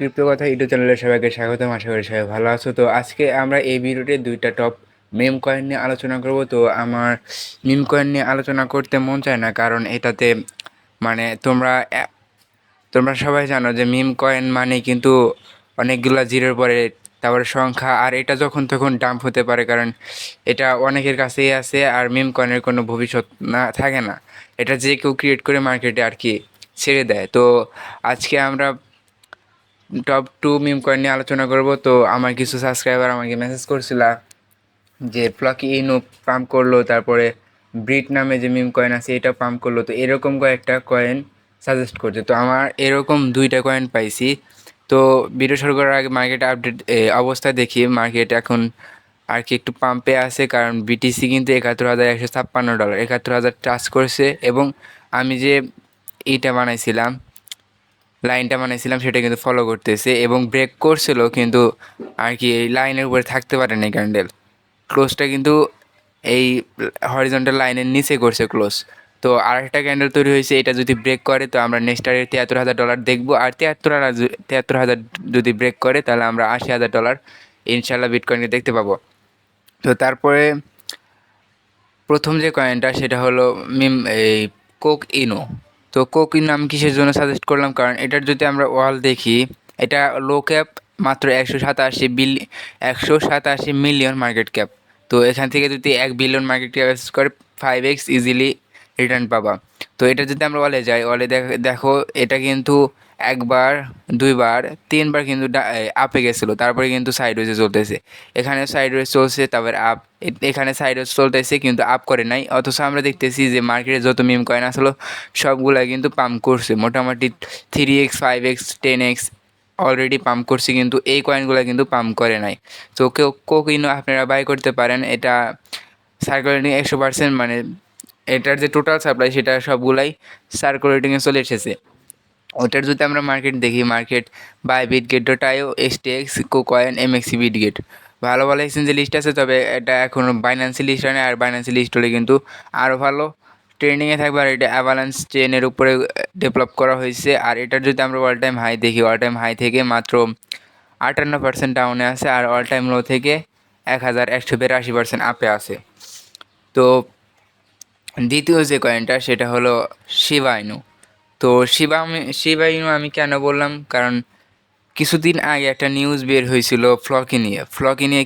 Crypto কথা YouTube চ্যানেলে সবাইকে স্বাগতম। আশা করি সবাই ভালো আছো। তো আজকে আমরা এই ভিডিওতে দুইটা টপ মেম কয়েন নিয়ে আলোচনা করব। তো আমার মিম কয়েন নিয়ে আলোচনা করতে মন চায় না, কারণ এটাতে মানে তোমরা সবাই জানো যে মিম কয়েন মানে কিন্তু অনেকগুলা জিরোর পরে তারপরে সংখ্যা, আর এটা যখন তখন ডাম্প হতে পারে, কারণ এটা অনেকের কাছেই আছে। আর মিম কয়েনের কোনো ভবিষ্যৎ না থাকে না, এটা যে কেউ ক্রিয়েট করে মার্কেটে আর কি ছেড়ে দেয়। তো আজকে আমরা টপ টু মিম কয়েন নিয়ে আলোচনা করব। তো আমার কিছু সাবস্ক্রাইবার আমাকে মেসেজ করছিল যে ফ্লকি ইনু পাম্প করলো, তারপরে ব্রিট নামে যে মিম কয়েন আছে এটা পাম্প করলো। তো এরকম কয়েকটা কয়েন সাজেস্ট করছে। তো আমার এরকম দুইটা কয়েন পাইছি। তো ভিডিও শুরু করার আগে মার্কেট আপডেট অবস্থা দেখি। মার্কেট এখন আর কি একটু পাম্পে আছে, কারণ বিটিসি কিন্তু $71,156 71,000 টাচ করছে। এবং আমি যে লাইনটা বানাইছিলাম সেটা কিন্তু ফলো করতেছে এবং ব্রেক করছিল, কিন্তু আর কি এই লাইনের উপরে থাকতে পারে না। ক্যান্ডেল ক্লোজটা কিন্তু এই হরিজন্টাল লাইনের নিচে করছে ক্লোজ। তো আরেকটা ক্যান্ডেল তৈরি হয়েছে, এটা যদি ব্রেক করে তো আমরা নেক্সট টার্গেট $73,000 দেখবো। আর 73,000 যদি ব্রেক করে তাহলে আমরা $80,000 ইনশাল্লাহ বিটকয়েনকে দেখতে পাবো। তো তারপরে প্রথম যে কয়েনটা সেটা হলো এই কোক ইনো। তো কোক ইনো আমি কিসের জন্য সাজেস্ট করলাম, কারণ এটার যদি আমরা ওয়াল দেখি, এটা লো ক্যাপ মাত্র 187 মিলিয়ন মার্কেট ক্যাপ। তো এখান থেকে যদি 1 বিলিয়ন মার্কেট ক্যাপ করে 5x ইজিলি রিটার্ন পাবা। তো এটা যদি আমরা ওয়ালে যাই, ওয়ালে দেখো এটা কিন্তু একবার, দুইবার, তিনবার কিন্তু আপে গেছিলো, তারপরে কিন্তু সাইড ওয়েজে চলতেছে। এখানে সাইড ওয়েজ চলছে, তারপরে আপ, এখানে সাইড ওয়েজ চলতেছে কিন্তু আপ করে নাই। অথচ আমরা দেখতেছি যে মার্কেটে যত মিম কয়েন আসলো সবগুলা কিন্তু পাম্প করছে মোটামুটি 3x 5x 10x already pump করছে, কিন্তু এই কয়েনগুলো কিন্তু পাম্প করে নাই। তো কোকিনো আপনারা বাই করতে পারেন। এটা সার্কুলেটিং 100%, মানে এটার যে টোটাল সাপ্লাই সেটা সবগুলাই সার্কুলেটিংয়ে চলে এসেছে। ওটার যদি আমরা মার্কেট দেখি, market by Bitget, STX, KuCoin, MXC, Bitget ভালো ভালো এক্সচেঞ্জের লিস্ট আছে। তবে এটা এখনও বাইন্যান্সি লিস্ট হয় না, আর বাইন্যান্সি লিস্ট হলে কিন্তু আরও ভালো ট্রেন্ডিংয়ে থাকবে। আর এটা অ্যাভালান্স চেনের উপরে ডেভেলপ করা হয়েছে। আর এটার যদি আমরা অল টাইম হাই দেখি, অল টাইম হাই থেকে মাত্র 58% ডাউনে আছে, আর অল টাইম লো থেকে 1,182% আপে আছে। তো দ্বিতীয় যে কয়েনটা সেটা হলো শিবা ইনু। তো শিবা ইনু আমি কেন বললাম, কারণ কিছুদিন আগে একটা নিউজ বের হয়েছিল ফ্লকি নিয়ে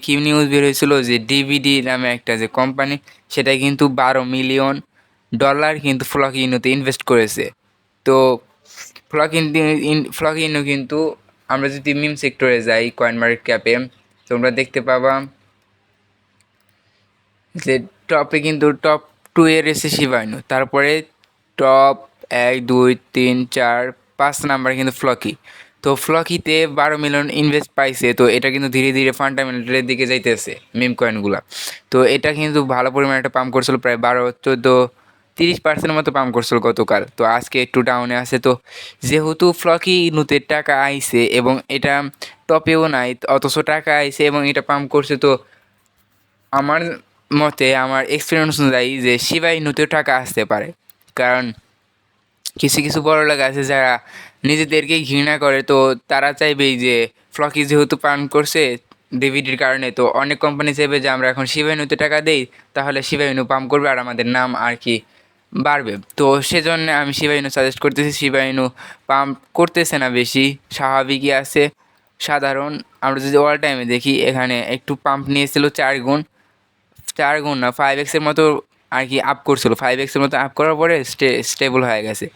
কি নিউজ বের হয়েছিল, যে ডিভিডি নামে একটা যে কোম্পানি, সেটা কিন্তু $12 মিলিয়ন কিন্তু ফ্লকি ইনুতে ইনভেস্ট করেছে। তো ফ্লকি ইনু কিন্তু, আমরা যদি মিম সেক্টরে যাই কয়েন মার্কেট ক্যাপে, তোমরা দেখতে পাবা যে টপে কিন্তু টপ 2 এসে শিবা ইনু, তারপরে টপ 1 2 3 4 5 নাম্বার কিন্তু ফ্লকি। তো ফ্লকিতে 12 মিলিয়ন ইনভেস্ট পাইছে। তো এটা কিন্তু ধীরে ধীরে ফান্ডামেন্টালের দিকে যাইতেছে মিম কয়েনগুলা। তো এটা কিন্তু ভালো পরিমাণে একটা পাম্প করছিল, প্রায় 12 14 30% মতো পাম্প করছিল গতকাল। তো আজকে একটু ডাউনে আছে। তো যেহেতু ফ্লকি ইনুতে টাকা আইছে এবং এটা টপেও নাই, অথচ টাকা আইছে এবং এটা পাম্প করছে, তো আমার মতে, আমার এক্সপিরিয়েন্স অনুযায়ী যে শিবা ইনুতেও টাকা আসতে পারে। কারণ কিছু কিছু বড়লোক আছে যারা নিজেদেরকেই ঘৃণা করে, তো তারা চাইবেই যে ফ্লকি যেহেতু পান করছে ডিভিডির কারণে, তো অনেক কোম্পানি চাইবে যে আমরা এখন শিবা ইনুতে টাকা দেই, তাহলে শিবা ইনু পাম্প করবে আর আমাদের নাম আর কি বাড়বে। তো সেজন্য আমি শিবা ইনু সাজেস্ট করতেছি। শিবা ইনু পাম্প করতেছে না বেশি, স্বাভাবিকই আছে, সাধারণ। আমরা যদি অল টাইমে দেখি, এখানে একটু পাম্প নিয়েছিল 4 গুণ, 4 গুণ না 5x মতো আর কি আপ করছিল। 5x মতো আপ করার পরে স্টেবল হয়ে গেছে।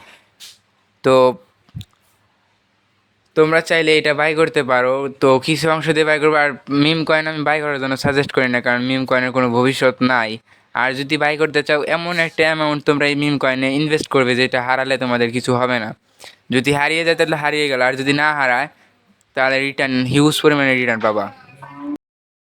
তো তোমরা চাইলে এটা বাই করতে পারো। তো কিছু অংশ দিয়ে বাই করবো। আর মিম কয়েন আমি বাই করার জন্য সাজেস্ট করি না, কারণ মিম কয়েনের কোনো ভবিষ্যৎ নাই। আর যদি বাই করতে চাও, এমন একটা অ্যামাউন্ট তোমরা এই মিম কয়েনে ইনভেস্ট করবে যেটা হারালে তোমাদের কিছু হবে না। যদি হারিয়ে যায় তাহলে হারিয়ে গেল, আর যদি না হারায় তাহলে রিটার্ন হিউজ পরিমাণে রিটার্ন পাবা।